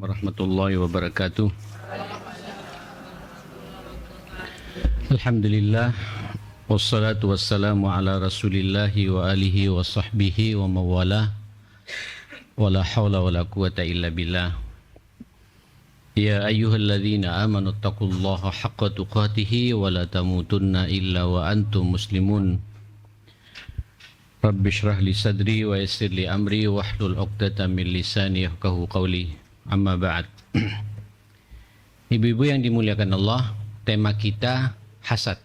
warahmatullahi wabarakatuh. Alhamdulillah wassalatu wassalamu ala rasulillahi wa alihi wa sahbihi wa mawala wa la hawla wa la quwata illa billah. Ya ayyuhalladzina amanu taqullaha haqqa tuqatihi wa la tamutunna illa wa antum muslimun. Rabbi shrah li sadri wa yassir li amri wahlul 'uqdatam min lisani yafqahu qawli. Amma ba'd. Ibu-ibu yang dimuliakan Allah, tema kita hasad.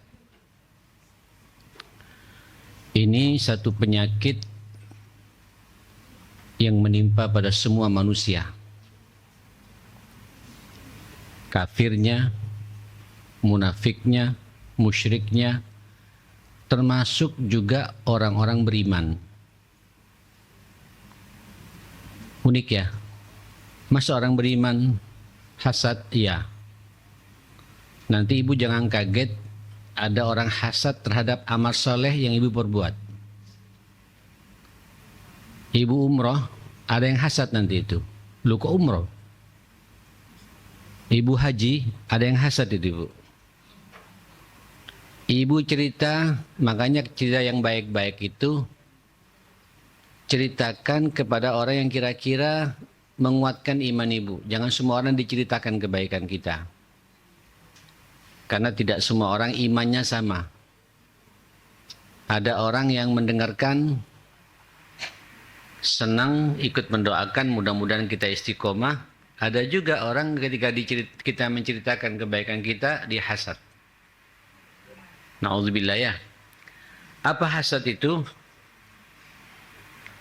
Ini satu penyakit yang menimpa pada semua manusia. Kafirnya, munafiknya, musyriknya, termasuk juga orang-orang beriman. Unik ya. Masa orang beriman hasad? Iya. Nanti ibu jangan kaget ada orang hasad terhadap amal soleh yang ibu perbuat. Ibu umroh, ada yang hasad nanti itu. Lu kok umroh? Ibu haji, ada yang hasad itu ibu. Ibu cerita, makanya cerita yang baik-baik itu ceritakan kepada orang yang kira-kira menguatkan iman ibu. Jangan semua orang diceritakan kebaikan kita. Karena tidak semua orang imannya sama. Ada orang yang mendengarkan, senang, ikut mendoakan, mudah-mudahan kita istiqomah. Ada juga orang ketika kita menceritakan kebaikan kita, dia hasad. Na'udzubillah ya. Apa hasad itu?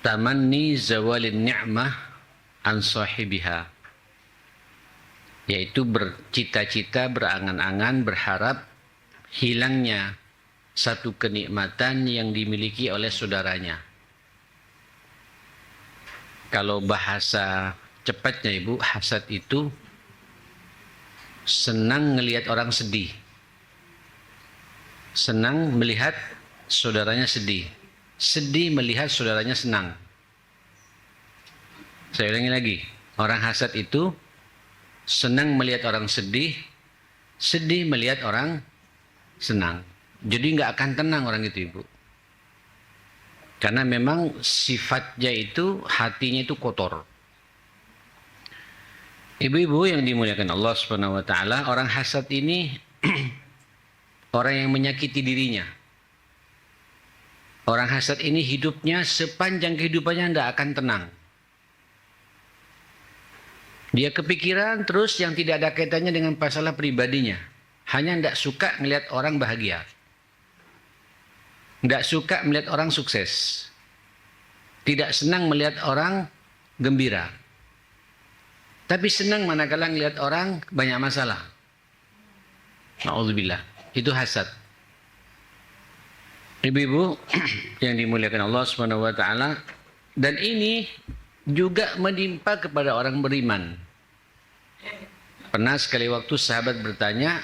Tamanni zawalin ni'mah an sahibiha, yaitu bercita-cita, berangan-angan, berharap hilangnya satu kenikmatan yang dimiliki oleh saudaranya. Kalau bahasa cepatnya ibu, hasad itu senang melihat orang sedih, senang melihat saudaranya sedih, sedih melihat saudaranya senang. Saya ulangi lagi, orang hasad itu senang melihat orang sedih, sedih melihat orang senang. Jadi nggak akan tenang orang itu ibu. Karena memang sifatnya itu, hatinya itu kotor. Ibu-ibu yang dimuliakan Allah Subhanahu wa taala, orang hasad ini orang yang menyakiti dirinya. Orang hasad ini hidupnya sepanjang kehidupannya tidak akan tenang. Dia kepikiran terus yang tidak ada kaitannya dengan masalah pribadinya. Hanya tidak suka melihat orang bahagia. Tidak suka melihat orang sukses. Tidak senang melihat orang gembira. Tapi senang manakala melihat orang banyak masalah. Na'udzubillah. Itu hasad. Ibu-ibu yang dimuliakan Allah Subhanahu wa taala, dan ini juga menimpa kepada orang beriman. Pernah sekali waktu sahabat bertanya,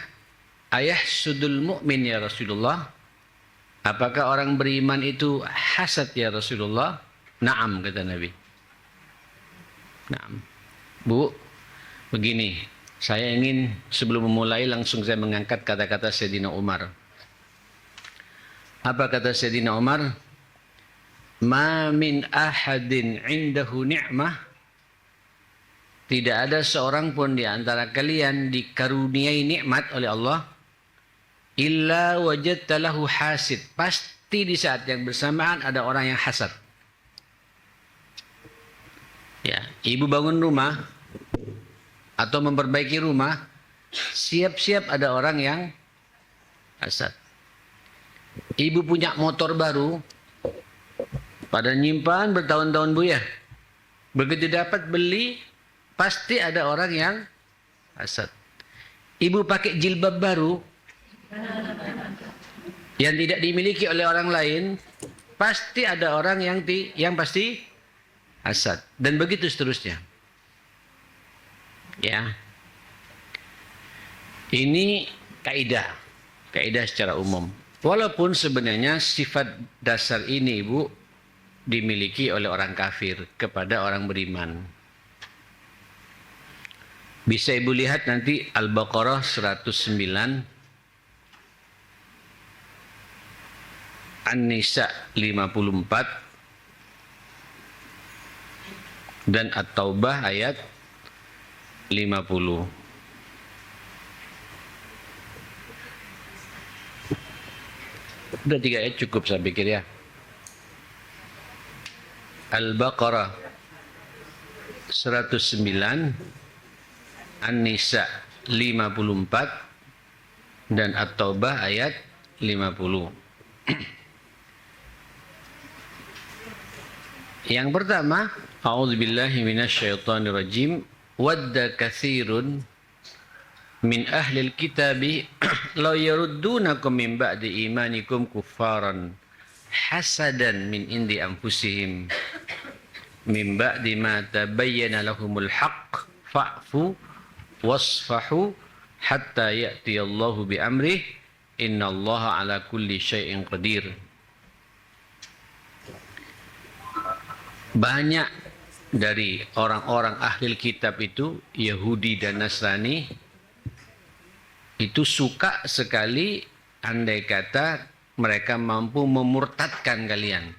"Ayah sudul mu'min ya Rasulullah?" Apakah orang beriman itu hasad ya Rasulullah? Naam, kata Nabi. Naam. Bu, begini, saya ingin sebelum memulai langsung saya mengangkat kata-kata Sayyidina Umar. Apa kata Sayyidina Umar? Ma min ahadin indahu ni'mah, tidak ada seorang pun di antara kalian dikaruniai nikmat oleh Allah, illa wajadta lahu hasid, pasti di saat yang bersamaan ada orang yang hasad. Ya, ibu bangun rumah atau memperbaiki rumah, siap-siap ada orang yang hasad. Ibu punya motor baru, pada nyimpan bertahun-tahun bu ya. Begitu dapat beli, pasti ada orang yang hasad. Ibu pakai jilbab baru yang tidak dimiliki oleh orang lain, pasti ada orang yang pasti hasad. Dan begitu seterusnya. Ya. Ini kaidah secara umum. Walaupun sebenarnya sifat dasar ini ibu dimiliki oleh orang kafir kepada orang beriman. Bisa Ibu lihat nanti Al-Baqarah 109, An-Nisa 54, dan At-Taubah ayat 50. Udah 3 ayat cukup saya pikir ya. Al-Baqarah 109, An-Nisa 54, dan At-Taubah ayat 50. Yang pertama, a'udzubillahi minasyaitonirrajim. Wadda katsirun min ahlil kitabi law yaruddunakum min ba'di imanikum kuffaran hasadan min indi anfusihim min ba'di ma tabayyana lahumul haqq fa'fu wasfahu hatta ya'tiyallahu bi amrih innallaha ala kulli syai'in qadir. Banyak dari orang-orang ahli kitab itu, Yahudi dan Nasrani, itu suka sekali andai kata mereka mampu memurtadkan kalian.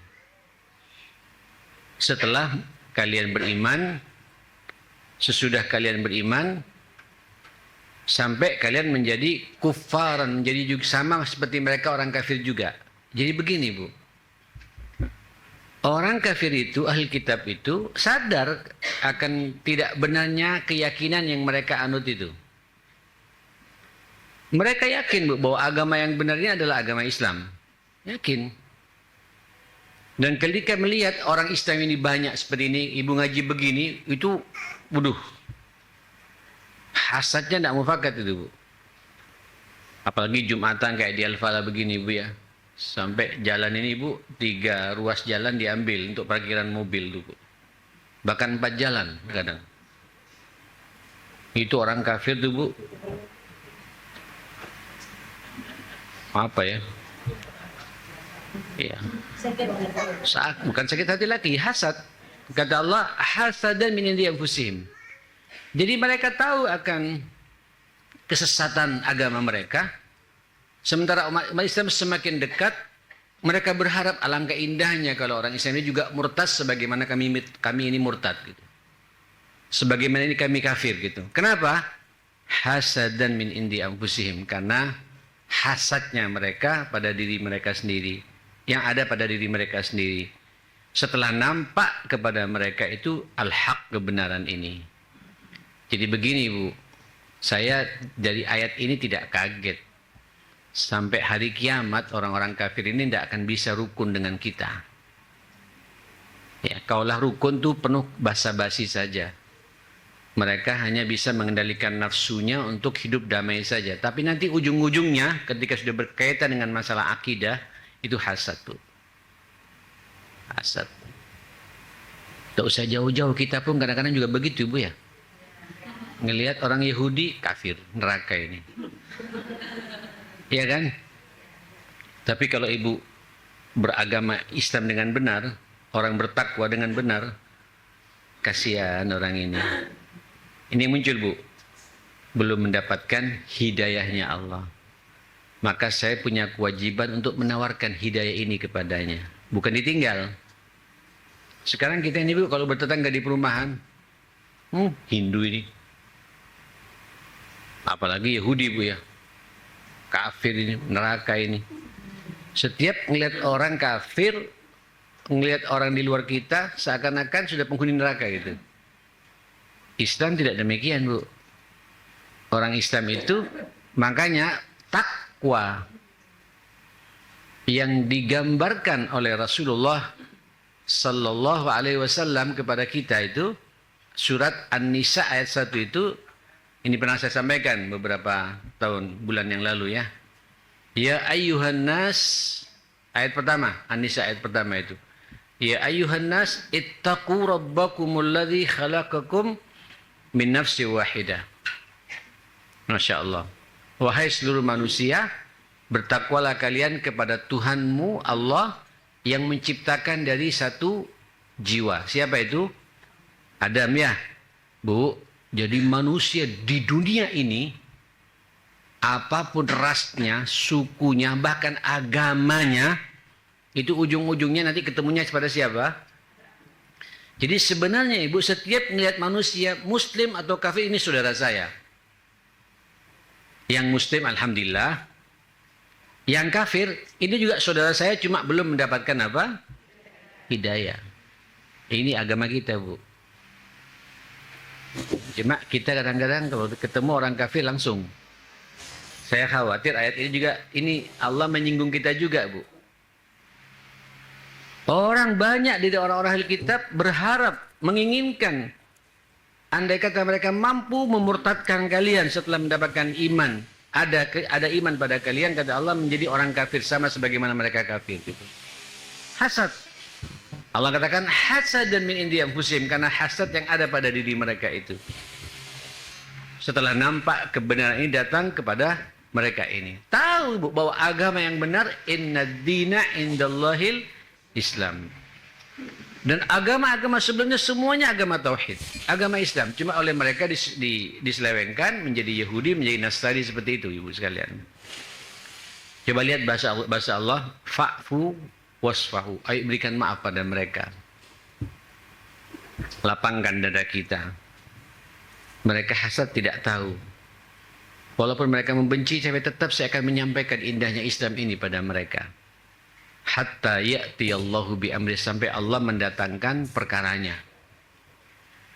Setelah kalian beriman, sesudah kalian beriman, sampai kalian menjadi kufaran, menjadi juga sama seperti mereka orang kafir juga. Jadi begini Bu, orang kafir itu, ahli kitab itu sadar akan tidak benarnya keyakinan yang mereka anut itu. Mereka yakin Bu, bahwa agama yang benarnya adalah agama Islam. Yakin. Dan ketika melihat orang Islam ini banyak seperti ini, ibu ngaji begini, itu waduh, hasadnya tidak mufakat itu Bu. Apalagi Jumatan kayak di Al-Falah begini Bu ya. Sampai jalan ini Bu, 3 ruas jalan diambil untuk parkiran mobil tuh Bu. Bahkan 4 jalan kadang. Itu orang kafir tuh Bu. Apa ya? Iya. Bukan sakit hati lagi, hasad. Kata Allah, hasadan min indi anfusihim. Jadi mereka tahu akan kesesatan agama mereka. Sementara umat Islam semakin dekat, mereka berharap alangkah indahnya kalau orang Islam ini juga murtad sebagaimana kami ini murtad gitu. Sebagaimana ini kami kafir gitu. Kenapa? Hasadan min indi anfusihim, karena hasadnya mereka pada diri mereka sendiri, yang ada pada diri mereka sendiri. Setelah nampak kepada mereka itu al-haq, kebenaran ini. Jadi begini Bu, saya dari ayat ini tidak kaget. Sampai hari kiamat orang-orang kafir ini tidak akan bisa rukun dengan kita. Ya, kaulah rukun tuh penuh basa-basi saja. Mereka hanya bisa mengendalikan nafsunya untuk hidup damai saja. Tapi nanti ujung-ujungnya ketika sudah berkaitan dengan masalah akidah, itu hasad tuh. Hasad. Tidak usah jauh-jauh, kita pun kadang-kadang juga begitu Bu ya. Ngelihat orang Yahudi kafir, neraka ini. Iya kan? Tapi kalau ibu beragama Islam dengan benar, orang bertakwa dengan benar, kasihan orang ini. Ini muncul Bu, belum mendapatkan hidayahnya Allah. Maka saya punya kewajiban untuk menawarkan hidayah ini kepadanya. Bukan ditinggal. Sekarang kita ini Bu, kalau bertetangga di perumahan, Hindu ini. Apalagi Yahudi Bu ya. Kafir ini, neraka ini. Setiap ngelihat orang kafir, ngelihat orang di luar kita, seakan-akan sudah penghuni neraka gitu. Islam tidak demikian Bu. Orang Islam itu, makanya takwa yang digambarkan oleh Rasulullah Sallallahu Alaihi Wasallam kepada kita itu, surat An-Nisa ayat 1 itu, ini pernah saya sampaikan beberapa bulan yang lalu ya. Ya ayyuhan nas, ayat pertama, An-Nisa ayat pertama itu. Ya ayyuhan nas, ittaqu rabbakumul ladzi khalaqakum min nafsin wahidah. Masya Allah. Wahai seluruh manusia, bertakwalah kalian kepada Tuhanmu Allah yang menciptakan dari satu jiwa. Siapa itu? Adam ya, Bu. Jadi manusia di dunia ini, apapun rasnya, sukunya, bahkan agamanya, itu ujung-ujungnya nanti ketemunya kepada siapa? Jadi sebenarnya Ibu, setiap melihat manusia muslim atau kafir, ini saudara saya. Yang muslim alhamdulillah, yang kafir ini juga saudara saya, cuma belum mendapatkan apa? Hidayah. Ini agama kita, Bu. Cuma kita kadang-kadang kalau ketemu orang kafir langsung. Saya khawatir ayat ini juga, ini Allah menyinggung kita juga, Bu. Orang banyak dari orang-orang ahli kitab berharap, menginginkan, andai kata mereka mampu memurtadkan kalian setelah mendapatkan iman. Ada iman pada kalian, kata Allah, menjadi orang kafir sama sebagaimana mereka kafir. Gitu. Hasad. Allah katakan hasad dan min indi anfusihim, karena hasad yang ada pada diri mereka itu. Setelah nampak kebenaran ini datang kepada mereka ini. Tahu, Bu, bahwa agama yang benar, inna dina indallahil Islam. Dan agama-agama sebelumnya semuanya agama tauhid, agama Islam. Cuma oleh mereka diselewengkan menjadi Yahudi, menjadi Nasrani seperti itu, Ibu sekalian. Coba lihat bahasa Allah, fa'fu wasfahu. Ayo berikan maaf pada mereka. Lapangkan dada kita. Mereka hasad tidak tahu. Walaupun mereka membenci, tapi tetap saya akan menyampaikan indahnya Islam ini pada mereka. Hatta ya'tiyallahu bi amri, sampai Allah mendatangkan perkaranya.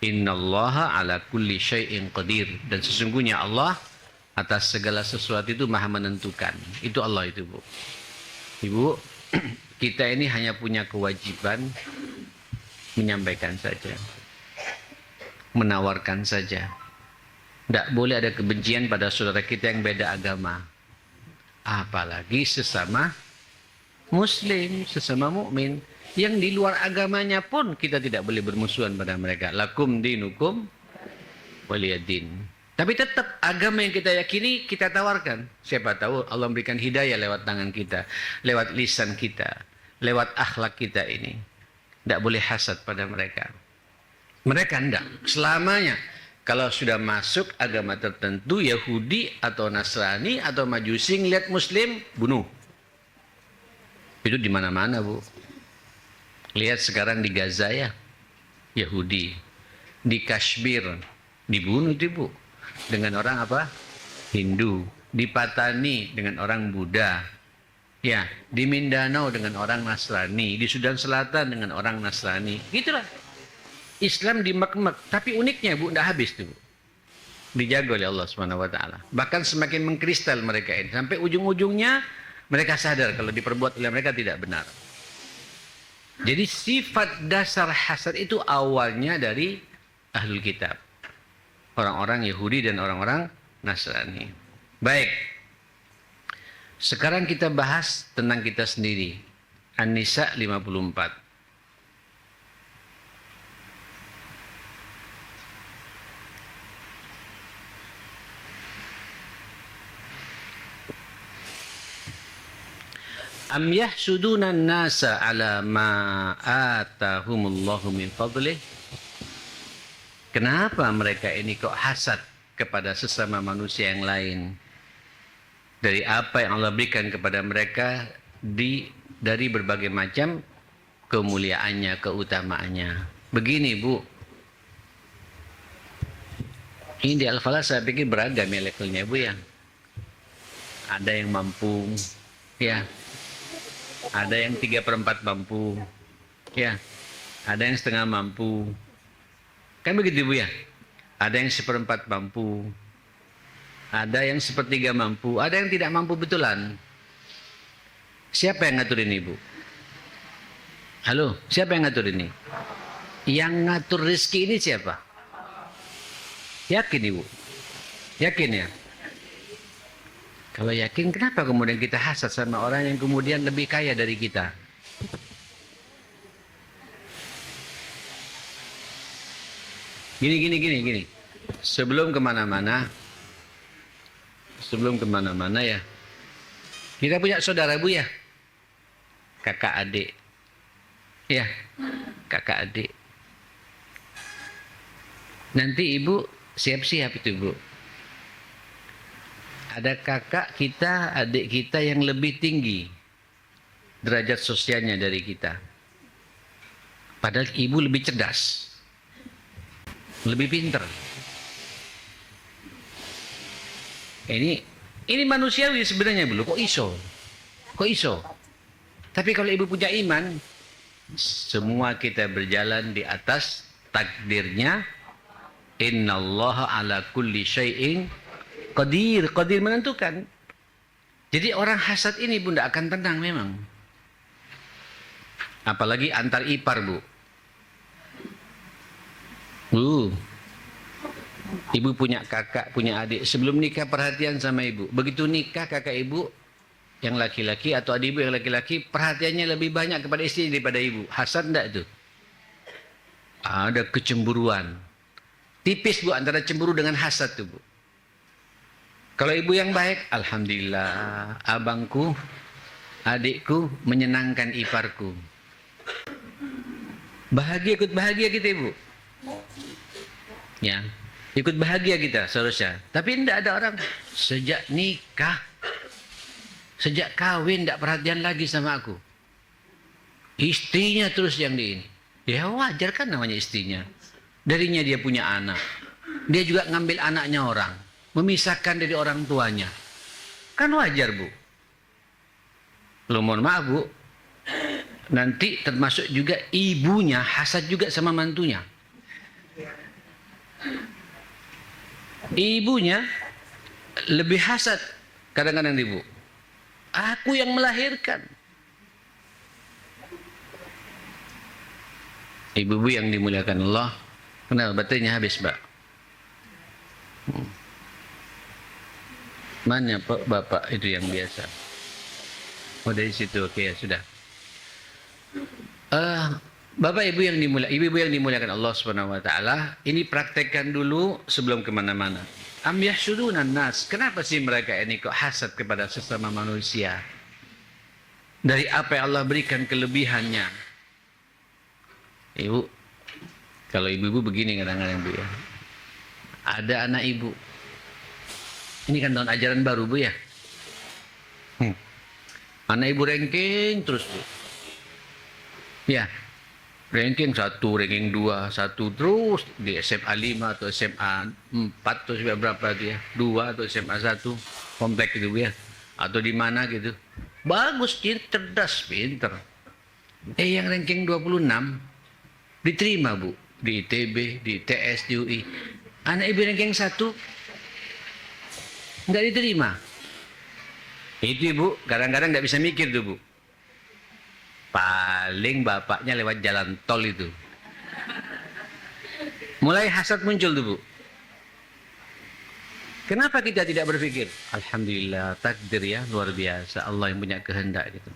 Innallaha ala kulli syai'in qadir, dan sesungguhnya Allah atas segala sesuatu itu maha menentukan. Itu Allah itu, Bu. Ibu, kita ini hanya punya kewajiban menyampaikan saja, menawarkan saja. Tidak boleh ada kebencian pada saudara kita yang beda agama, apalagi sesama Muslim, sesama mukmin. Yang di luar agamanya pun kita tidak boleh bermusuhan pada mereka. Lakum dinukum waliyadin. Tapi tetap agama yang kita yakini kita tawarkan. Siapa tahu Allah memberikan hidayah lewat tangan kita, lewat lisan kita, lewat akhlak kita ini. Tidak boleh hasad pada mereka. Mereka tidak selamanya. Kalau sudah masuk agama tertentu, Yahudi atau Nasrani atau Majusi, ngelihat Muslim, bunuh. Itu di mana-mana, Bu. Lihat sekarang di Gaza ya, Yahudi. Di Kashmir dibunuh itu, Bu. Dengan orang apa? Hindu. Di Patani dengan orang Buddha. Ya, di Mindanao dengan orang Nasrani, di Sudan Selatan dengan orang Nasrani. Gitulah. Islam dimek-mek, tapi uniknya, Bu, tidak habis tuh, Bu. Dijaga oleh Allah SWT. Bahkan semakin mengkristal mereka ini, sampai ujung-ujungnya mereka sadar kalau diperbuat oleh mereka tidak benar. Jadi sifat dasar hasad itu awalnya dari ahlul kitab, orang-orang Yahudi dan orang-orang Nasrani. Baik, sekarang kita bahas tentang kita sendiri. An-Nisa 54. Am yahsuduna an-nasa ala ma atahumullahu min fadlih. Kenapa mereka ini kok hasad kepada sesama manusia yang lain dari apa yang Allah berikan kepada mereka dari berbagai macam kemuliaannya, keutamaannya. Begini, Bu. Ini di Al-Falah saya pikir beragam ya levelnya, Bu, ya. Ada yang mampu, ya. Ada yang 3/4 mampu, ya. Ada yang setengah mampu, kan begitu, Bu, ya. Ada yang 1/4 mampu, ada yang 1/3 mampu, ada yang tidak mampu betulan. Siapa yang ngatur ini, Bu? Halo, siapa yang ngatur ini? Yang ngatur rezeki ini siapa? Yakin, Ibu? Yakin ya? Kalau yakin, kenapa kemudian kita hasad sama orang yang kemudian lebih kaya dari kita? Gini. Sebelum kemana-mana ya, kita punya saudara, Bu, ya, kakak adik, ya, kakak adik. Nanti Ibu siap-siap itu Bu. Ada kakak kita, adik kita yang lebih tinggi derajat sosialnya dari kita. Padahal ibu lebih cerdas, lebih pinter. Ini manusiawi sebenarnya Bu. Kok iso? Kok iso? Tapi kalau ibu punya iman, semua kita berjalan di atas takdirnya. Innallaha ala kulli syai'in qadir. Qadir menentukan. Jadi orang hasad ini Bu tidak akan tenang memang. Apalagi antar ipar Bu. Ibu punya kakak, punya adik. Sebelum nikah perhatian sama ibu. Begitu nikah kakak ibu yang laki-laki atau adik ibu yang laki-laki, perhatiannya lebih banyak kepada istri daripada ibu. Hasad enggak itu? Ada kecemburuan. Tipis Bu antara cemburu dengan hasad tuh Bu. Kalau ibu yang baik, alhamdulillah, abangku, adikku menyenangkan iparku. Bahagia, ikut bahagia kita ibu. Ya, ikut bahagia kita seharusnya. Tapi tidak ada orang sejak nikah, sejak kawin tidak perhatian lagi sama aku. Istrinya terus yang di ini. Ya wajar kan namanya istrinya. Darinya dia punya anak. Dia juga ngambil anaknya orang. Memisahkan dari orang tuanya. Kan wajar Bu. Loh mohon maaf Bu. Nanti termasuk juga ibunya hasad juga sama mantunya. Ibunya lebih hasad kadang-kadang ibu. Aku yang melahirkan. Ibu-ibu yang dimuliakan Allah. Kenapa baterainya habis Mbak? Mana Bapak itu yang biasa? Oh dari situ, oke ya sudah. Bapak ibu yang dimuliakan Allah Subhanahu wa taala, ini praktekkan dulu sebelum kemana-mana. Am yahsudunan nas. Kenapa sih mereka ini kok hasad kepada sesama manusia? Dari apa yang Allah berikan kelebihannya. Ibu, kalau ibu-ibu begini kadang-kadang Bu ya. Ada anak ibu. Ini kan tahun ajaran baru Bu ya. Anak ibu ranking terus Bu. Ya, ranking 1, ranking 2, 1 terus di SMA 5 atau SMA 4 atau SMA berapa dia, 2 atau SMA 1 komplek gitu ya, atau di mana gitu. Bagus, cerdas, pinter. Yang ranking 26 diterima Bu di ITB, di ITS, di UI. Anak ibu ranking 1 nggak diterima. Itu Ibu kadang-kadang nggak bisa mikir tuh Bu. Paling bapaknya lewat jalan tol itu. Mulai hasad muncul tuh Bu. Kenapa kita tidak berpikir? Alhamdulillah, takdir ya, luar biasa. Allah yang punya kehendak gitu.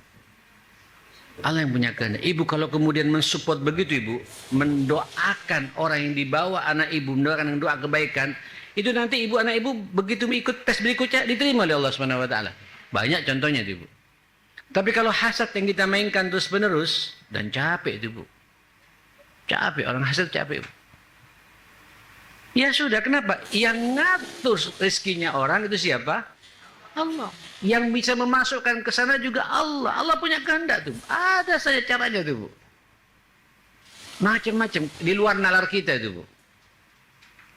Allah yang punya kehendak. Ibu kalau kemudian mensupport begitu Ibu, mendoakan orang yang dibawa anak ibu, mendoakan yang doa kebaikan, itu nanti ibu anak ibu begitu ikut tes berikutnya diterima oleh Allah Subhanahu wa taala. Banyak contohnya Ibu. Tapi kalau hasad yang kita mainkan terus-menerus, dan capek itu Bu. Capek, orang hasad capek Bu. Ya sudah, kenapa? Yang ngatur rezekinya orang itu siapa? Allah. Yang bisa memasukkan ke sana juga Allah. Allah punya kehendak tuh. Ada saja caranya tuh Bu. Macam-macam. Di luar nalar kita itu Bu.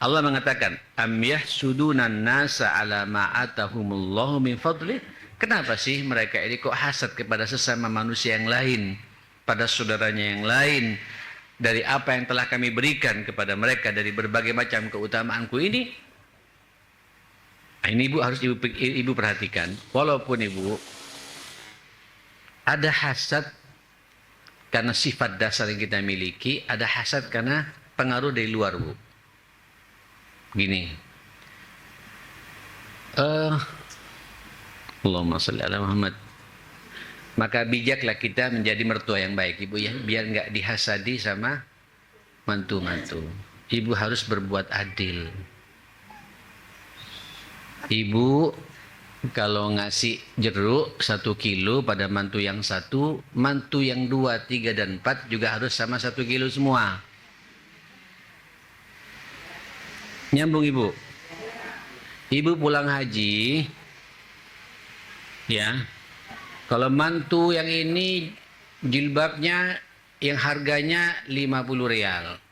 Allah mengatakan, Am yahsudunan nasa ala ma'atahumullahu min fadlih. Kenapa sih mereka ini kok hasad kepada sesama manusia yang lain, pada saudaranya yang lain, dari apa yang telah kami berikan kepada mereka dari berbagai macam keutamaanku ini? Nah, ini Ibu harus ibu perhatikan. Walaupun Ibu ada hasad karena sifat dasar yang kita miliki, ada hasad karena pengaruh dari luar Bu. Gini. Allahumma sholli ala Muhammad. Maka bijaklah kita menjadi mertua yang baik Ibu ya, biar nggak dihasadi sama mantu-mantu. Ibu harus berbuat adil. Ibu kalau ngasih jeruk 1 kilo pada mantu yang 1, mantu yang 2, 3 dan 4 juga harus sama 1 kilo semua. Nyambung ibu. Ibu pulang haji, ya. Kalau mantu yang ini jilbabnya yang harganya 50 real.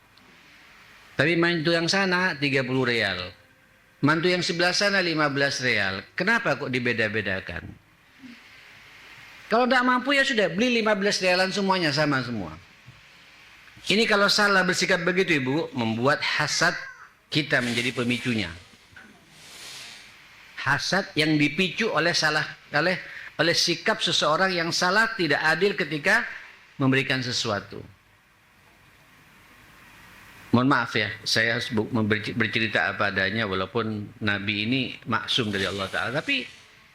Tapi mantu yang sana 30 real. Mantu yang sebelah sana 15 real. Kenapa kok dibeda-bedakan? Kalau tidak mampu ya sudah beli 15 realan semuanya sama semua. Ini kalau salah bersikap begitu ibu, membuat hasad kita menjadi pemicunya. Hasad yang dipicu oleh sikap seseorang yang salah, tidak adil ketika memberikan sesuatu. Mohon maaf ya, saya harus bercerita apa adanya walaupun Nabi ini maksum dari Allah Ta'ala.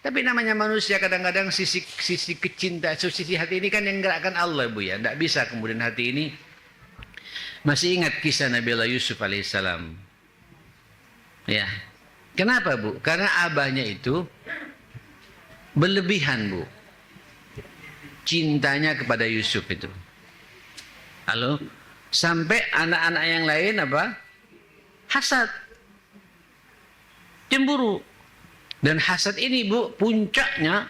Tapi namanya manusia kadang-kadang sisi kecintaan, sisi hati ini kan yang gerakkan Allah Bu ya. Tidak bisa kemudian hati ini. Masih ingat kisah Nabi Allah Yusuf alaihissalam. Ya. Kenapa Bu? Karena abahnya itu berlebihan Bu. Cintanya kepada Yusuf itu. Halo? Sampai anak-anak yang lain apa? Hasad. Cemburu. Dan hasad ini Bu, puncaknya,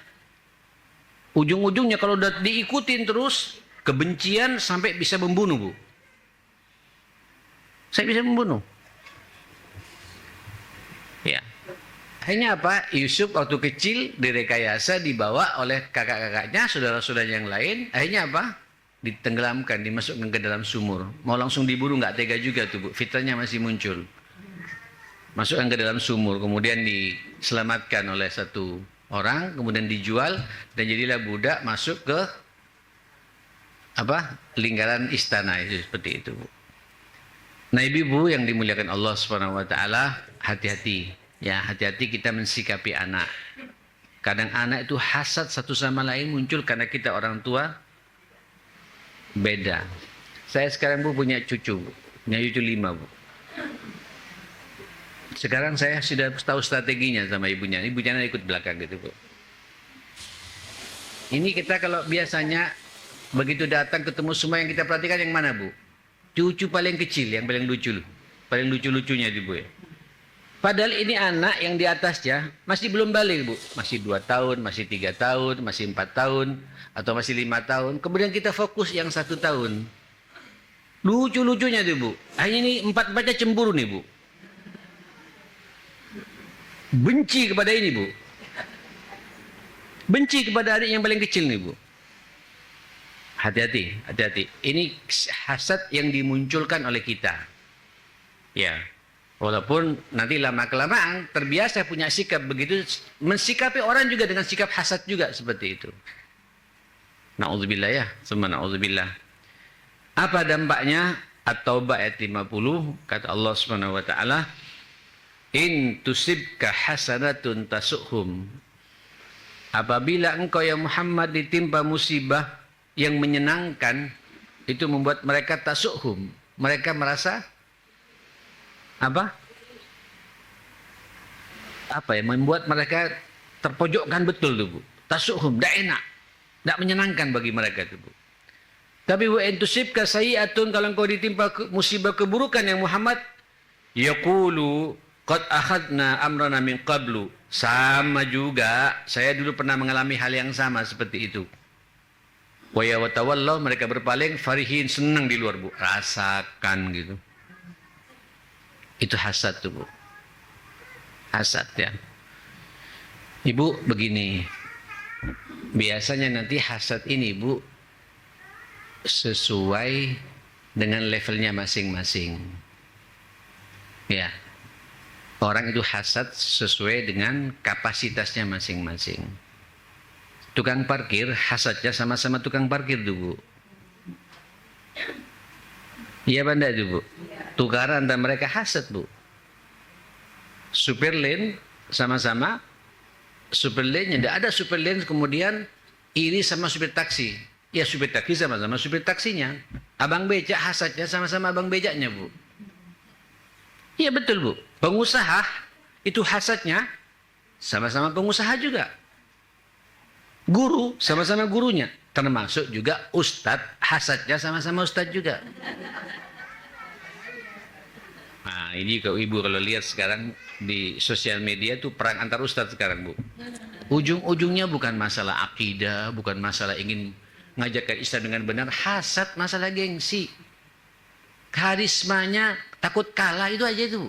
ujung-ujungnya kalau udah diikutin terus, kebencian sampai bisa membunuh Bu. Saya bisa membunuh. Ya. Akhirnya apa? Yusuf waktu kecil direkayasa dibawa oleh kakak-kakaknya, saudara-saudaranya yang lain. Akhirnya apa? Ditenggelamkan, dimasukkan ke dalam sumur. Mau langsung diburu nggak tega juga tuh Bu. Fitrahnya masih muncul. Masukkan ke dalam sumur, kemudian diselamatkan oleh satu orang, kemudian dijual dan jadilah budak masuk ke apa? Lingkaran istana itu seperti itu Bu. Nah ibu-ibu yang dimuliakan Allah Subhanahu wa taala, hati-hati. Ya, hati-hati kita mensikapi anak. Kadang anak itu hasad satu sama lain muncul karena kita orang tua beda. Saya sekarang Bu punya cucu, punya cucu 5 Bu. Sekarang saya sudah tahu strateginya sama ibunya. Ibunya ikut belakang gitu Bu. Ini kita kalau biasanya begitu datang ketemu semua yang kita perhatikan yang mana Bu? Cucu paling kecil, yang paling lucu, paling lucu-lucunya itu Bu ya. Padahal ini anak yang di atasnya masih belum balik Bu, masih 2 tahun, masih 3 tahun, masih 4 tahun, atau masih 5 tahun. Kemudian kita fokus yang 1 tahun. Lucu-lucunya itu Bu. Hanya ini 4-4-nya cemburu nih Bu. Benci kepada ini Bu. Benci kepada adik yang paling kecil nih Bu. Hati-hati, hati-hati. Ini hasad yang dimunculkan oleh kita. Ya. Walaupun nanti lama-kelamaan terbiasa punya sikap begitu, mensikapi orang juga dengan sikap hasad juga seperti itu. Na'udzubillah ya, summa na'udzubillah. Apa dampaknya? At-Taubah ayat 50, kata Allah Subhanahu wa taala, "In tusibka hasanatun tasuhum." Apabila engkau ya Muhammad ditimpa musibah yang menyenangkan, itu membuat mereka tasuhum. Mereka merasa apa? Apa ya? Membuat mereka terpojokkan betul tuh Bu. Tasuhum, tidak enak, tidak menyenangkan bagi mereka tuh Bu. Tapi wa intusibka sayi'atun, kalau engkau ditimpa musibah keburukan yang Muhammad, yaqulu qad akhadna amrana min qablu. Sama juga, saya dulu pernah mengalami hal yang sama seperti itu. Wa ya watawallah, mereka berpaling, farihin, senang di luar Bu. Rasakan gitu. Itu hasad tuh Bu. Hasad ya. Ibu begini. Biasanya nanti hasad ini Bu sesuai dengan levelnya masing-masing. Ya. Orang itu hasad sesuai dengan kapasitasnya masing-masing. Tukang parkir hasadnya sama-sama tukang parkir tuh Bu. Iya banda itu Bu. Tukaran dan mereka hasad Bu. Super lane sama-sama super lane, tidak ada super lane kemudian iri sama supir taksi. Ya supir taksi sama-sama supir taksinya. Abang becak hasadnya sama-sama abang becaknya Bu. Iya betul Bu. Pengusaha itu hasadnya sama-sama pengusaha juga. Guru sama-sama gurunya. Termasuk juga ustadz hasadnya sama-sama ustadz juga. Nah, ini kalau ibu kalau lihat sekarang di sosial media tuh perang antar ustadz sekarang, Bu. Ujung-ujungnya bukan masalah akidah, bukan masalah ingin ngajarkan Islam dengan benar, hasad, masalah gengsi. Karismanya takut kalah itu aja itu.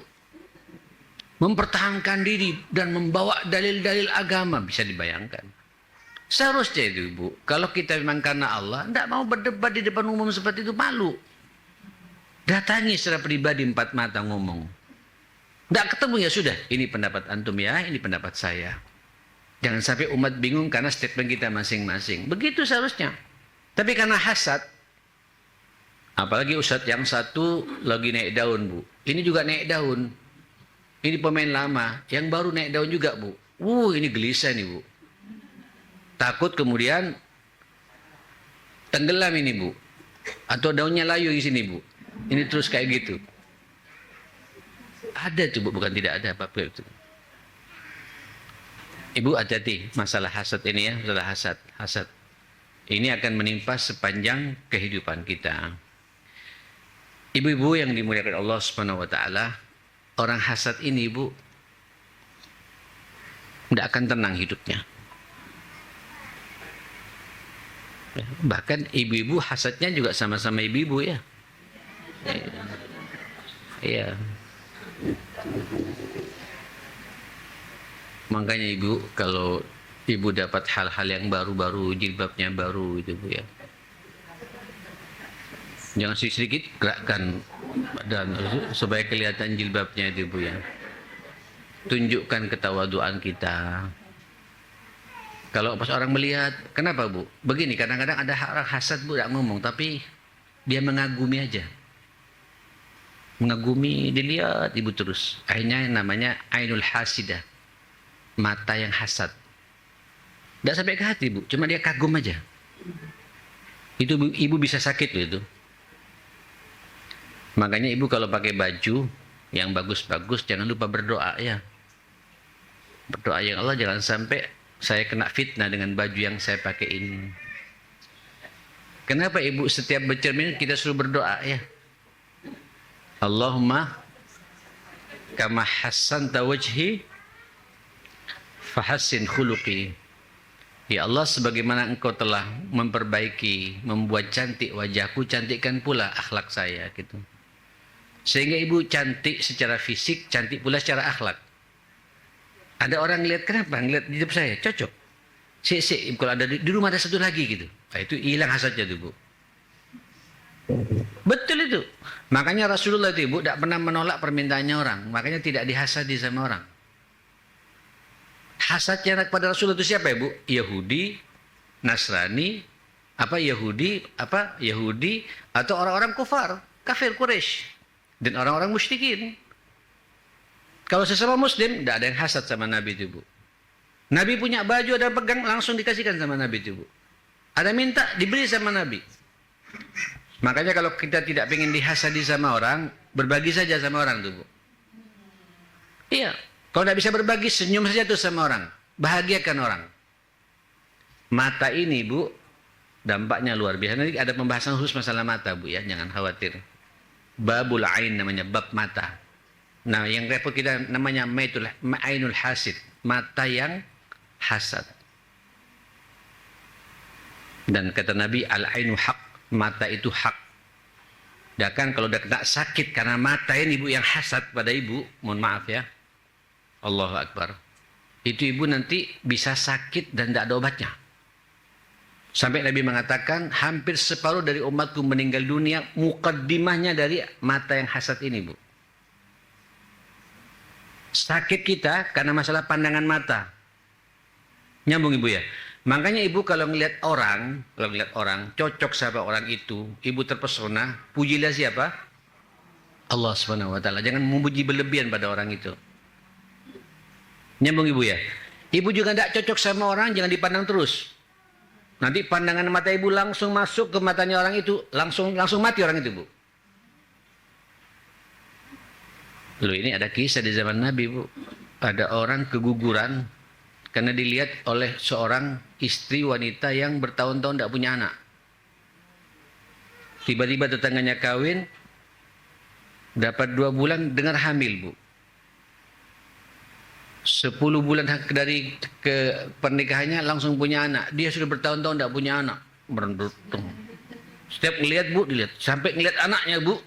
Mempertahankan diri dan membawa dalil-dalil agama, bisa dibayangkan. Seharusnya itu, Bu, kalau kita memang karena Allah, tidak mau berdebat di depan umum seperti itu, malu. Datangi secara pribadi 4 mata ngomong. Tidak ketemu ya sudah, ini pendapat antum ya, ini pendapat saya. Jangan sampai umat bingung karena statement kita masing-masing. Begitu seharusnya. Tapi karena hasad, apalagi ustadz yang satu lagi naik daun, Bu. Ini juga naik daun. Ini pemain lama, yang baru naik daun juga, Bu. Ini gelisah nih, Bu. Takut kemudian tenggelam ini, Bu. Atau daunnya layu di sini, Bu. Ini terus kayak gitu. Ada tuh, Bu, bukan tidak ada apa-apa itu. Ibu hati-hati masalah hasad ini ya, masalah hasad. Hasad ini akan menimpa sepanjang kehidupan kita. Ibu-ibu yang dimuliakan Allah Subhanahu wa taala, orang hasad ini, Bu, tidak akan tenang hidupnya. Bahkan ibu-ibu hasadnya juga sama-sama ibu-ibu ya. Iya. Makanya ibu, kalau ibu dapat hal-hal yang baru-baru, jilbabnya baru itu, Bu ya. Jangan sedikit gerakkan badan supaya kelihatan jilbabnya itu, Bu ya. Tunjukkan ketawaduan kita. Kalau pas orang melihat, kenapa, Bu? Begini, kadang-kadang ada orang hasad, Bu, tidak ngomong, tapi dia mengagumi aja. Mengagumi, dilihat ibu terus. Akhirnya namanya ainul hasidah. Mata yang hasad. Tidak sampai ke hati, Bu. Cuma dia kagum aja. Itu ibu bisa sakit loh itu. Makanya ibu kalau pakai baju yang bagus-bagus, jangan lupa berdoa ya. Berdoa ya Allah, jangan sampai saya kena fitnah dengan baju yang saya pakai ini. Kenapa ibu setiap bercermin kita suruh berdoa ya? Allahumma kama hassanta wajhi fahassin khuluqi. Ya Allah, sebagaimana engkau telah memperbaiki, membuat cantik wajahku, cantikkan pula akhlak saya gitu. Sehingga ibu cantik secara fisik, cantik pula secara akhlak. Ada orang lihat, kenapa? Ngelihat hidup saya, cocok. Kalau ada di rumah ada satu lagi gitu. Nah, itu hilang hasadnya tuh, Bu. Betul itu. Makanya Rasulullah itu, Bu, tidak pernah menolak permintaannya orang. Makanya tidak dihasadi sama orang. Hasadnya kepada Rasulullah itu siapa ya, Bu? Yahudi, Nasrani, Yahudi atau orang-orang kafir Quraisy dan orang-orang musyrikin. Kalau sesama muslim tidak ada yang hasad sama Nabi itu, Bu. Nabi punya baju, ada pegang, langsung dikasihkan sama Nabi itu, Bu. Ada minta, diberi sama Nabi. Makanya kalau kita tidak ingin dihasadi sama orang, berbagi saja sama orang tuh, Bu. Iya. Kalau tidak bisa berbagi, senyum saja tuh sama orang. Bahagiakan orang. Mata ini, Bu, dampaknya luar biasa. Nanti ada pembahasan khusus masalah mata, Bu ya. Jangan khawatir. Babul ain namanya, bab mata. Nah, yang repot kita namanya ainul hasid. Mata yang hasad. Dan kata Nabi, al-ainu haq. Mata itu hak. Dan kan kalau udah kena sakit karena mata ini, Bu, yang hasad pada ibu, mohon maaf ya. Allahu Akbar. Itu ibu nanti bisa sakit dan tidak ada obatnya. Sampai Nabi mengatakan hampir separuh dari umatku meninggal dunia mukaddimahnya dari mata yang hasad ini, Bu. Sakit kita karena masalah pandangan mata. Nyambung ibu ya. Makanya ibu kalau ngelihat orang, cocok sama orang itu, ibu terpesona, pujilah siapa? Allah Subhanahu wa taala. Jangan memuji berlebihan pada orang itu. Nyambung ibu ya. Ibu juga tidak cocok sama orang, jangan dipandang terus. Nanti pandangan mata ibu langsung masuk ke matanya orang itu, langsung mati orang itu, Bu. Loh, ini ada kisah di zaman Nabi, Bu. Ada orang keguguran karena dilihat oleh seorang istri wanita yang bertahun-tahun tidak punya anak. Tiba-tiba tetangganya kawin, Dapat 2 bulan dengar hamil, Bu. 10 bulan dari ke pernikahannya langsung punya anak. Dia sudah bertahun-tahun tidak punya anak. Beruntung. Setiap ngelihat, Bu, dilihat. Sampai ngelihat anaknya, Bu.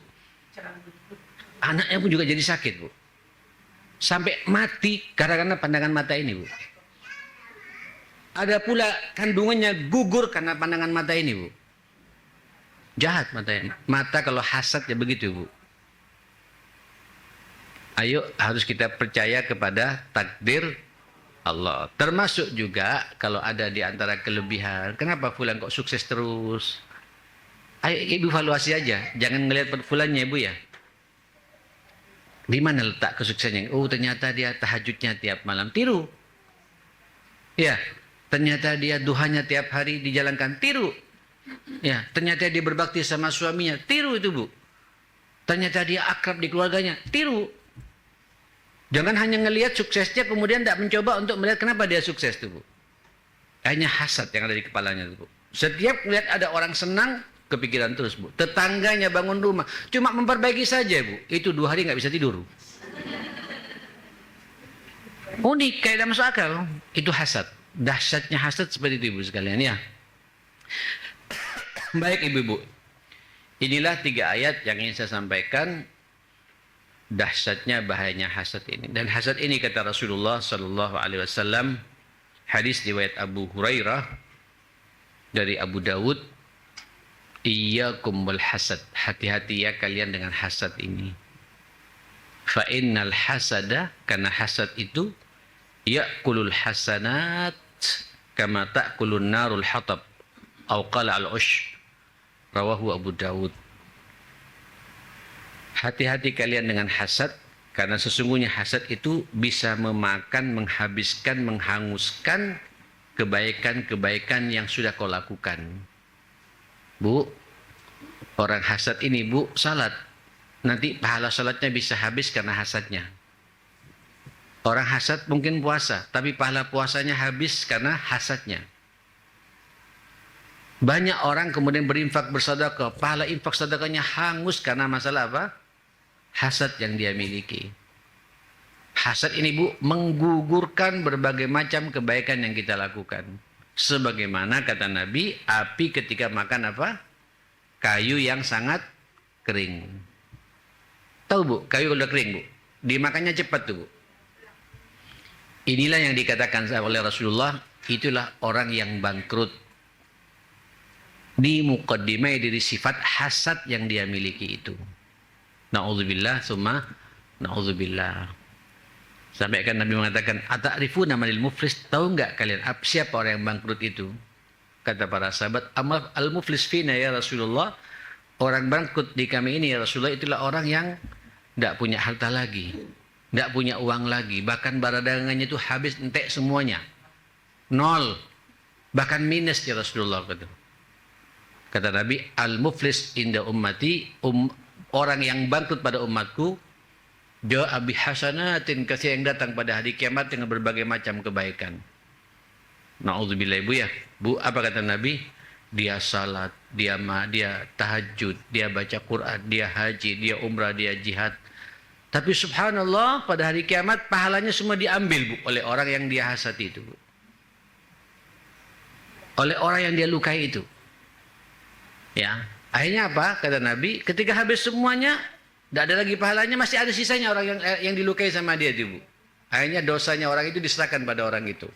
Anaknya pun juga jadi sakit, Bu. Sampai mati karena pandangan mata ini, Bu. Ada pula kandungannya gugur karena pandangan mata ini, Bu. Jahat matanya. Mata kalau hasad ya begitu, Bu. Ayo harus kita percaya kepada takdir Allah. Termasuk juga kalau ada di antara kelebihan. Kenapa fulan kok sukses terus? Ayo Ibu evaluasi aja. Jangan ngelihat fulannya, Ibu, ya. Di mana letak kesuksesannya? Oh, ternyata dia tahajudnya tiap malam. Tiru. Ya, ternyata dia duhanya tiap hari dijalankan. Tiru. Ya, ternyata dia berbakti sama suaminya. Tiru itu, Bu. Ternyata dia akrab di keluarganya. Tiru. Jangan hanya ngelihat suksesnya kemudian tidak mencoba untuk melihat kenapa dia sukses tuh, Bu. Hanya hasad yang ada di kepalanya tuh, Bu. Setiap melihat ada orang senang, kepikiran terus, Bu. Tetangganya bangun rumah, cuma memperbaiki saja, Bu. Itu 2 hari nggak bisa tidur. Unik, kayak tidak masuk akal. Itu hasad. Dahsyatnya hasad seperti itu, Ibu sekalian, ya. Baik, Ibu-ibu. Inilah 3 ayat yang ingin saya sampaikan. Dahsyatnya, bahayanya hasad ini. Dan hasad ini kata Rasulullah sallallahu alaihi wasallam, hadis riwayat Abu Hurairah dari Abu Dawud, iyyakum wal hasad, hati-hati ya kalian dengan hasad ini. Fa innal hasada, karena hasad itu ya'kulul hasanat kama ta'kulun narul hatab atau qala al-ush, rawahu Abu Dawud. Hati-hati kalian dengan hasad, karena sesungguhnya hasad itu bisa memakan, menghabiskan, menghanguskan kebaikan-kebaikan yang sudah kau lakukan. Bu, orang hasad ini, Bu, salat. Nanti pahala salatnya bisa habis karena hasadnya. Orang hasad mungkin puasa, tapi pahala puasanya habis karena hasadnya. Banyak orang kemudian berinfak bersedekah, pahala infak sedekahnya hangus karena masalah apa? Hasad yang dia miliki. Hasad ini, Bu, menggugurkan berbagai macam kebaikan yang kita lakukan. Sebagaimana kata Nabi, api ketika makan apa? Kayu yang sangat kering. Tahu, Bu, kayu udah kering, Bu. Dimakannya cepat tuh, Bu. Inilah yang dikatakan oleh Rasulullah, itulah orang yang bangkrut. Di muqaddimah diri sifat hasad yang dia miliki itu. Na'udzubillah, summa na'udzubillah. Sampai kan Nabi mengatakan, ata'rifuna manil muflis, tahu enggak kalian siapa orang yang bangkrut itu? Kata para sahabat, al-muflis fina ya Rasulullah, orang bangkrut di kami ini ya Rasulullah, itulah orang yang tidak punya harta lagi, tidak punya uang lagi, bahkan barang dagangannya itu habis entek semuanya, 0, bahkan minus ya Rasulullah. Kata Nabi, al-muflis inda ummati, orang yang bangkrut pada umatku, ja'a bihasanatin, kasih yang datang pada hari kiamat dengan berbagai macam kebaikan. Na'udzubillah, Ibu, ya. Bu, apa kata Nabi? Dia salat, dia tahajud, dia baca Quran, dia haji, dia umrah, dia jihad. Tapi subhanallah, pada hari kiamat pahalanya semua diambil, Bu, oleh orang yang dia hasad itu, Bu. Oleh orang yang dia lukai itu. Ya, akhirnya apa? Kata Nabi, ketika habis semuanya, tidak ada lagi pahalanya, masih ada sisanya orang yang dilukai sama dia itu, Bu. Akhirnya dosanya orang itu diserahkan pada orang itu.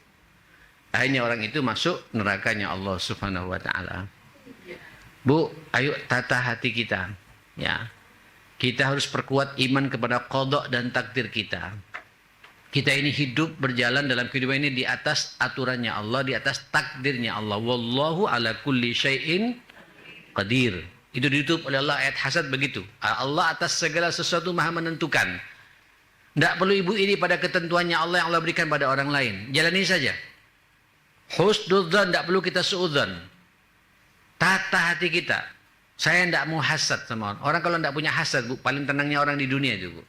Akhirnya orang itu masuk nerakanya Allah Subhanahu wa taala. Bu, ayo tata hati kita. Ya. Kita harus perkuat iman kepada qada dan takdir kita. Kita ini hidup berjalan dalam kehidupan ini di atas aturannya Allah, di atas takdirnya Allah. Wallahu ala kulli syai'in qadir. Itu ditutup oleh Allah ayat hasad begitu. Allah atas segala sesuatu maha menentukan. Tidak perlu ibu ini pada ketentuannya Allah yang Allah berikan pada orang lain. Jalani saja. Husnudzan, tidak perlu kita suudzan. Tata hati kita. Saya tidak mau hasad sama orang. Orang kalau tidak punya hasad, Bu, paling tenangnya orang di dunia itu, Bu.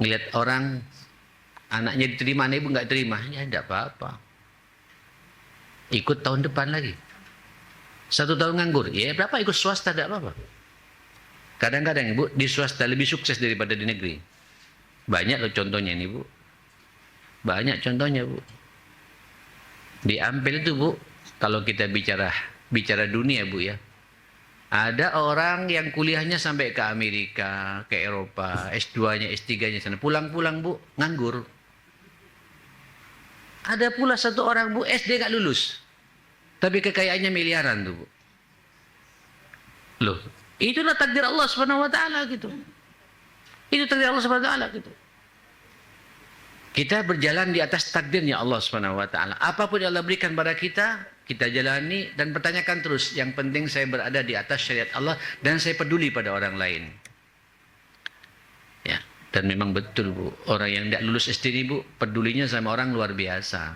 Ngelihat orang anaknya diterima, ibu nggak terima, ya tidak apa-apa. Ikut tahun depan lagi. 1 tahun nganggur, ya berapa ikut swasta, tidak apa-apa. Kadang-kadang Bu, di swasta lebih sukses daripada di negeri. Banyak loh contohnya ini Bu. Banyak contohnya Bu. Di Ampel itu Bu, kalau kita bicara dunia Bu ya. Ada orang yang kuliahnya sampai ke Amerika, ke Eropa, S2-nya, S3-nya sana. Pulang-pulang Bu, nganggur. Ada pula satu orang Bu, SD nggak lulus. Tapi kekayaannya miliaran tuh Bu. Loh, itulah takdir Allah Subhanahu wa taala gitu. Itu takdir Allah Subhanahu wa taala gitu. Kita berjalan di atas takdirnya Allah Subhanahu wa taala. Apapun yang Allah berikan pada kita, kita jalani dan pertanyakan terus. Yang penting saya berada di atas syariat Allah dan saya peduli pada orang lain. Ya, dan memang betul Bu, orang yang tidak lulus SD ini Bu, pedulinya sama orang luar biasa.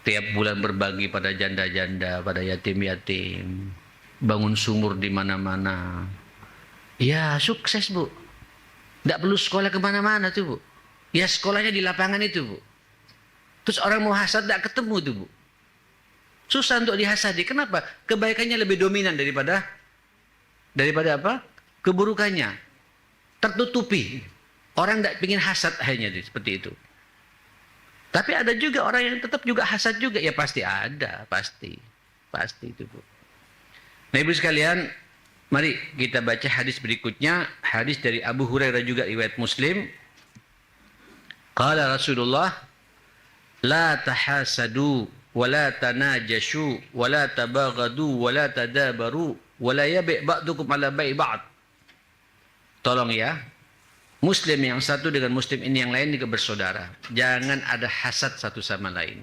Tiap bulan berbagi pada janda-janda, pada yatim-yatim. Bangun sumur di mana-mana. Ya, sukses Bu. Tidak perlu sekolah kemana-mana tuh Bu. Ya sekolahnya di lapangan itu Bu. Terus orang mau hasad tidak ketemu tuh Bu. Susah untuk dihasadi. Kenapa? Kebaikannya lebih dominan daripada apa? Keburukannya. Tertutupi. Orang tidak ingin hasad akhirnya seperti itu. Tapi ada juga orang yang tetap juga hasad juga. Ya pasti ada. Pasti itu Bu. Nah Ibu sekalian, mari kita baca hadis berikutnya. Hadis dari Abu Hurairah juga riwayat Muslim. Qala Rasulullah, la tahasadu, wa la tanajashu, wa la tabaghadu, wa la tadabaru, wa la yabi' ba'dukum ala bai' ba'd. Tolong ya, Muslim yang satu dengan Muslim ini yang lain juga bersaudara. Jangan ada hasad satu sama lain.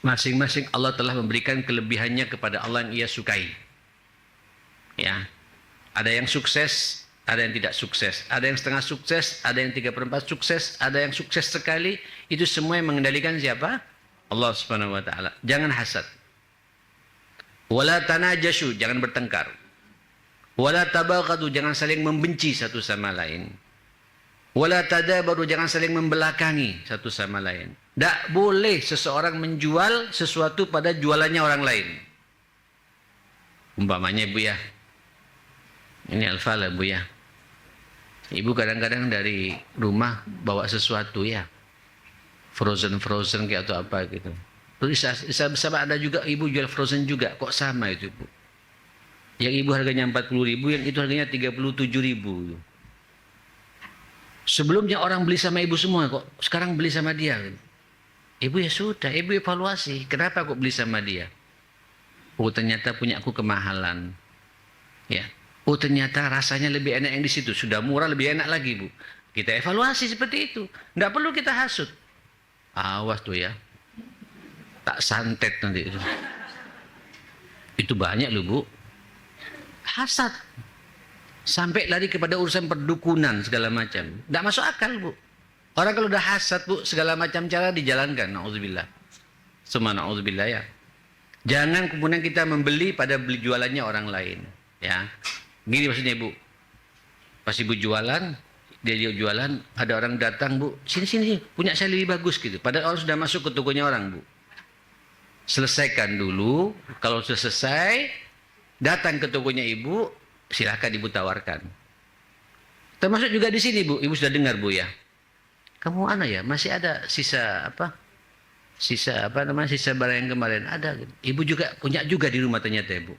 Masing-masing Allah telah memberikan kelebihannya kepada Allah yang ia sukai. Ya, ada yang sukses, ada yang tidak sukses, ada yang setengah sukses, ada yang 3/4 sukses, ada yang sukses sekali. Itu semua yang mengendalikan siapa? Allah Subhanahu wa taala. Jangan hasad. Wala tanajashu, jangan bertengkar. Wala tabaghadu, jangan saling membenci satu sama lain. Wala tadabaru, jangan saling membelakangi satu sama lain. Tak boleh seseorang menjual sesuatu pada jualannya orang lain. Umpamanya Bu ya. Ini Al-Fala Bu ya. Ibu kadang-kadang dari rumah bawa sesuatu ya. Frozen kayak atau apa gitu. Terus sama ada juga ibu jual frozen juga. Kok sama itu Bu? Yang ibu harganya 40.000, yang itu harganya 37.000. Sebelumnya orang beli sama ibu semua, kok sekarang beli sama dia. Ibu ya sudah, ibu evaluasi. Kenapa kok beli sama dia? Oh ternyata punya aku kemahalan. Ya. Oh ternyata rasanya lebih enak yang di situ. Sudah murah lebih enak lagi Bu. Kita evaluasi seperti itu. Tidak perlu kita hasut. Awas tuh ya. Tak santet nanti itu. Itu banyak loh Bu. Hasad. Sampai lari kepada urusan perdukunan segala macam. Tidak masuk akal Bu. Orang kalau udah hasad Bu, segala macam cara dijalankan. Na'udzubillah. Semua na'udzubillah ya. Jangan kemudian kita membeli pada beli jualannya orang lain. Ya. Gini maksudnya Bu. Pas Ibu jualan, dia jualan, ada orang datang Bu. Sini, punya saya lebih bagus gitu. Padahal orang sudah masuk ke tokonya orang Bu. Selesaikan dulu. Kalau sudah selesai, datang ke tokonya Ibu. Silahkan Ibu tawarkan. Termasuk juga di sini Bu, Ibu sudah dengar Bu ya. Kamu ya, masih ada sisa barang yang kemarin ada. Ibu juga punya juga di rumah ternyata Bu.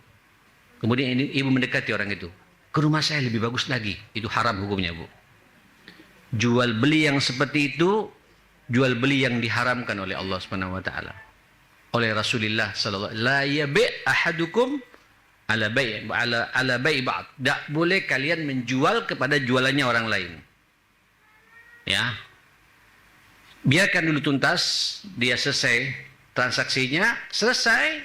Kemudian Ibu mendekati orang itu. Ke rumah saya lebih bagus lagi. Itu haram hukumnya Bu. Jual beli yang seperti itu, jual beli yang diharamkan oleh Allah Subhanahu wa taala. Oleh Rasulullah sallallahu alaihi wasallam, la yabi' ahadukum ala bai' ba'd. Tak boleh kalian menjual kepada jualannya orang lain. Ya. Biarkan dulu tuntas, dia selesai transaksinya, selesai,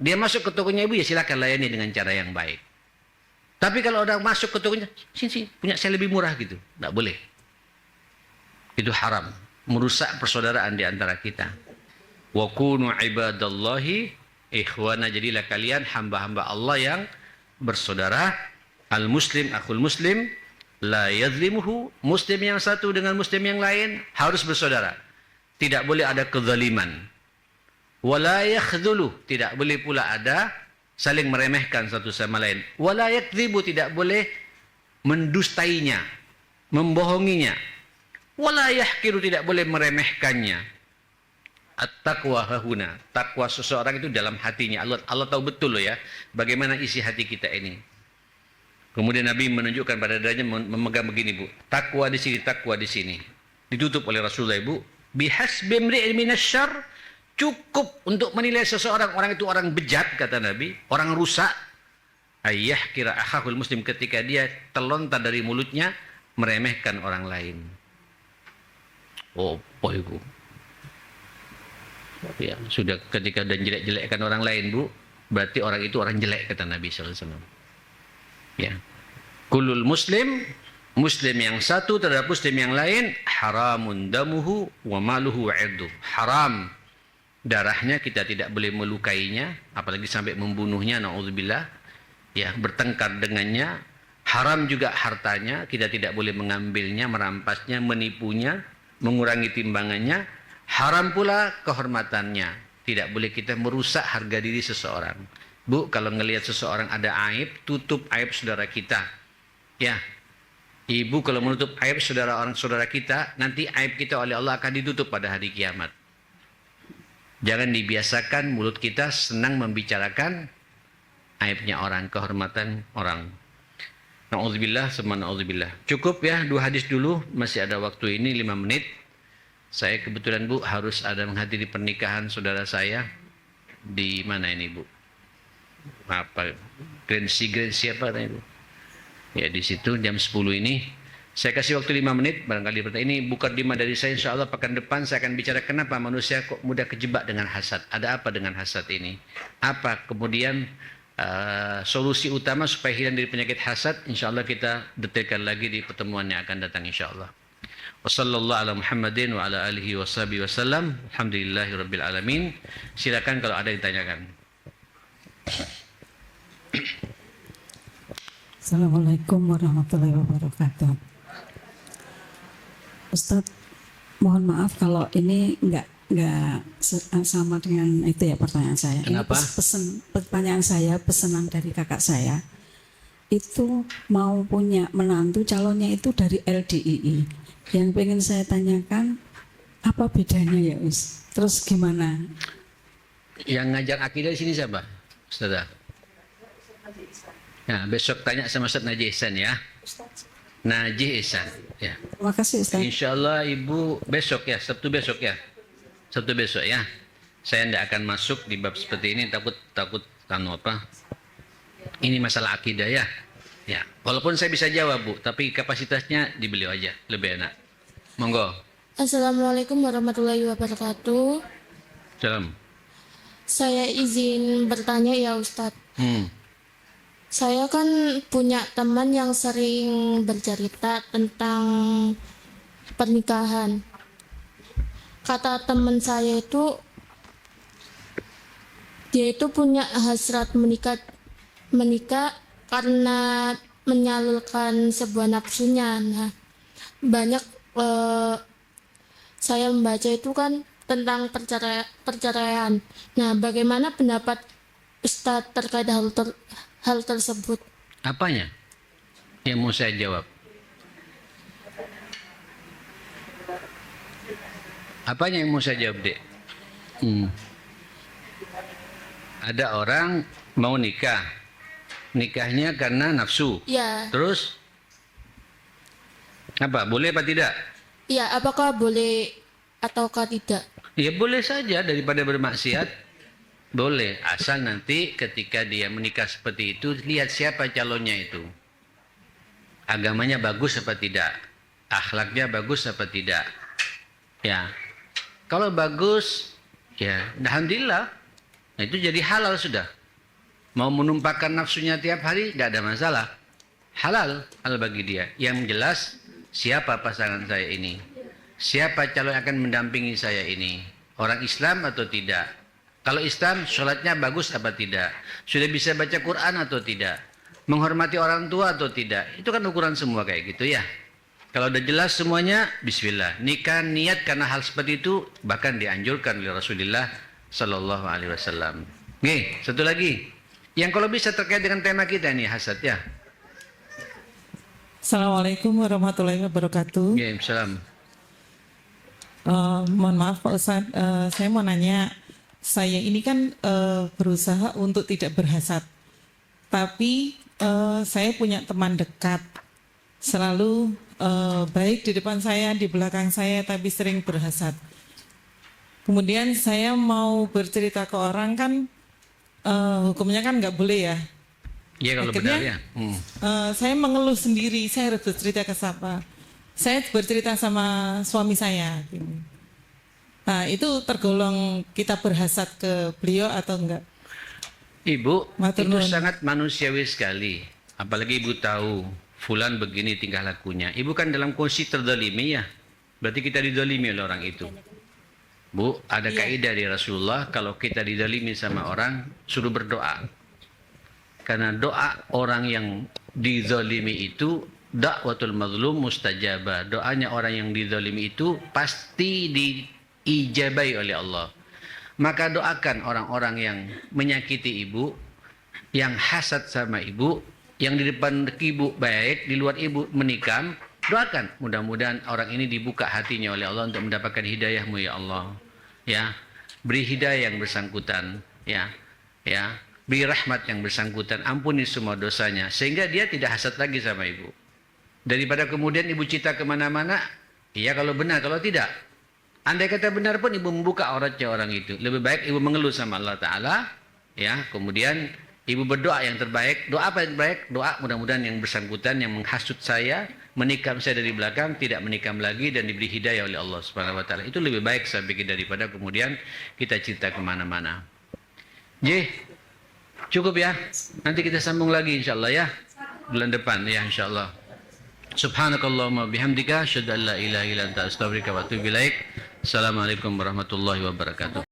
dia masuk ke tokonya Ibu ya silakan layani dengan cara yang baik. Tapi kalau orang masuk ke tokonya, sini punya saya lebih murah gitu, tak boleh. Itu haram, merusak persaudaraan di antara kita. Wa kunu ibadallahi ikhwana, jadilah kalian hamba-hamba Allah yang bersaudara. Al-muslim akhul muslim la yadhlimuhu, muslim yang satu dengan muslim yang lain harus bersaudara. Tidak boleh ada kezaliman. Wala yakhdhulu, tidak boleh pula ada saling meremehkan satu sama lain. Wala yakdzibu, tidak boleh mendustainya, membohonginya. Wala yahqiru, tidak boleh meremehkannya. At-taqwa hahuna, takwa seseorang itu dalam hatinya. Allah tahu betul loh ya bagaimana isi hati kita ini. Kemudian Nabi menunjukkan pada dadanya memegang begini, Bu. Takwa di sini, takwa di sini. Ditutup oleh Rasulullah, Bu. Bihasbi imri'in minasyarr, cukup untuk menilai seseorang, orang itu orang bejat, kata Nabi, orang rusak. Ayah kira akhahul muslim, ketika dia terlontar dari mulutnya meremehkan orang lain. Oh, itu. Ya, sudah ketika dan jelek-jelekkan orang lain, Bu, berarti orang itu orang jelek, kata Nabi SAW. Ya. Kullul muslim, muslim yang satu terhadap muslim yang lain, haramun damuhu wa maluhu wa irduh. Haram darahnya, kita tidak boleh melukainya, apalagi sampai membunuhnya, naudzubillah. Ya, bertengkar dengannya. Haram juga hartanya, kita tidak boleh mengambilnya, merampasnya, menipunya, mengurangi timbangannya. Haram pula kehormatannya. Tidak boleh kita merusak harga diri seseorang. Bu, kalau ngelihat seseorang ada aib, tutup aib saudara kita. Ya. Ibu kalau menutup aib saudara kita, nanti aib kita oleh Allah akan ditutup pada hari kiamat. Jangan dibiasakan mulut kita senang membicarakan aibnya orang, kehormatan orang. Na'udzubillah, semua na'udzubillah. Cukup ya, 2 hadis dulu, masih ada waktu ini 5 menit. Saya kebetulan, Bu, harus ada menghadiri pernikahan saudara saya. Di mana ini, Bu? Apa? Grensi apa katanya, Bu? Ya, di situ jam 10 ini. Saya kasih waktu 5 menit, barangkali ini bukan dima dari saya, insya Allah pekan depan saya akan bicara kenapa manusia kok mudah kejebak dengan hasad. Ada apa dengan hasad ini? Apa kemudian solusi utama supaya hilang dari penyakit hasad? Insya Allah kita detailkan lagi di pertemuan yang akan datang, insya Allah. Wassallallahu ala Muhammadin wa ala alihi wa sahbihi wasallam. Alhamdulillahi rabbil alamin. Silakan kalau ada yang ditanyakan. Assalamualaikum warahmatullahi wabarakatuh. Ustadz, mohon maaf kalau ini enggak sama dengan itu ya pertanyaan saya. Kenapa? Ini pertanyaan saya, pesanan dari kakak saya. Itu mau punya menantu, calonnya itu dari LDII. Yang pengen saya tanyakan, apa bedanya ya, Us? Terus gimana? Yang ngajar akidah di sini siapa? Ustazah? Nah, besok tanya sama Ustaz Najih Ihsan ya. Najih Ihsan. Ya. Terima kasih, Ustaz. Insyaallah Ibu besok ya, Sabtu besok ya. Sabtu besok ya. Saya tidak akan masuk di bab seperti ini, takut apa? Ini masalah akidah ya. Ya, walaupun saya bisa jawab, Bu, tapi kapasitasnya di beliau aja, lebih enak. Monggo. Assalamualaikum warahmatullahi wabarakatuh. Salam. Saya izin bertanya ya Ustadz. Saya kan punya teman yang sering bercerita tentang pernikahan. Kata teman saya itu, dia itu punya hasrat menikah karena menyalurkan sebuah nafsunya. Nah, banyak saya membaca itu kan tentang perceraian. Nah, bagaimana pendapat Ustadz terkait hal tersebut? Apanya yang mau saya jawab? Apanya yang mau saya jawab, Dek? Ada orang mau nikah. Nikahnya karena nafsu. Ya. Terus? Apa? Boleh apa tidak? Ya, apakah boleh ataukah tidak? Ya boleh saja, daripada bermaksiat. Boleh, asal nanti ketika dia menikah seperti itu, lihat siapa calonnya itu. Agamanya bagus apa tidak? Akhlaknya bagus apa tidak? Ya. Kalau bagus, ya alhamdulillah. Nah, itu jadi halal sudah. Mau menumpahkan nafsunya tiap hari, tidak ada masalah. Halal bagi dia. Yang jelas, siapa pasangan saya ini? Siapa calon yang akan mendampingi saya ini? Orang Islam atau tidak? Kalau Islam, sholatnya bagus apa tidak? Sudah bisa baca Quran atau tidak? Menghormati orang tua atau tidak? Itu kan ukuran semua kayak gitu ya. Kalau udah jelas semuanya, bismillah. Nikah niat karena hal seperti itu, bahkan dianjurkan oleh Rasulullah Sallallahu Alaihi Wasallam. Nih, satu lagi. Yang kalau bisa terkait dengan tema kita nih hasad ya. Assalamualaikum warahmatullahi wabarakatuh. Ya, salam. Mohon maaf Pak Ustadz, saya mau nanya, saya ini kan berusaha untuk tidak berhasad, tapi saya punya teman dekat, selalu baik di depan saya, di belakang saya, tapi sering berhasad. Kemudian saya mau bercerita ke orang kan, hukumnya kan nggak boleh ya. Iya kalau Akhirnya, benar ya. saya mengeluh sendiri, saya harus bercerita ke siapa? Saya bercerita sama suami saya. Nah, itu tergolong kita berhasad ke beliau atau enggak? Ibu, Matur itu nuwun. sangat manusiawi sekali. Apalagi ibu tahu fulan begini tingkah lakunya. Ibu kan dalam kondisi terdolimi ya. Berarti kita didolimi oleh orang itu. Bu, ada kaidah di Rasulullah, kalau kita didolimi sama orang, suruh berdoa. Karena doa orang yang dizalimi itu dakwatul mazlum mustajabah. Doanya orang yang dizalimi itu pasti diijabai oleh Allah. Maka doakan orang-orang yang menyakiti ibu, yang hasad sama ibu, yang di depan ibu baik, di luar ibu menikam, doakan. Mudah-mudahan orang ini dibuka hatinya oleh Allah untuk mendapatkan hidayahmu ya Allah. Ya, beri hidayah yang bersangkutan, ya. Beri rahmat yang bersangkutan, ampuni semua dosanya, sehingga dia tidak hasad lagi sama ibu. Daripada kemudian ibu cerita kemana-mana, iya kalau benar, kalau tidak. Andai kata benar pun ibu membuka auratnya orang itu. Lebih baik ibu mengeluh sama Allah Ta'ala, ya. Kemudian ibu berdoa yang terbaik. Doa apa yang terbaik? Doa mudah-mudahan yang bersangkutan, yang menghasut saya, menikam saya dari belakang, tidak menikam lagi dan diberi hidayah oleh Allah Subhanahu Wa Ta'ala. Itu lebih baik saya pikir daripada kemudian kita cerita kemana-mana. Cukup ya. Nanti kita sambung lagi insyaAllah ya. Bulan depan ya insyaAllah. Subhanakallahumma bihamdika asyhadu an la ilaha illa anta astaghfiruka wa atubu ilaik. Assalamualaikum warahmatullahi wabarakatuh.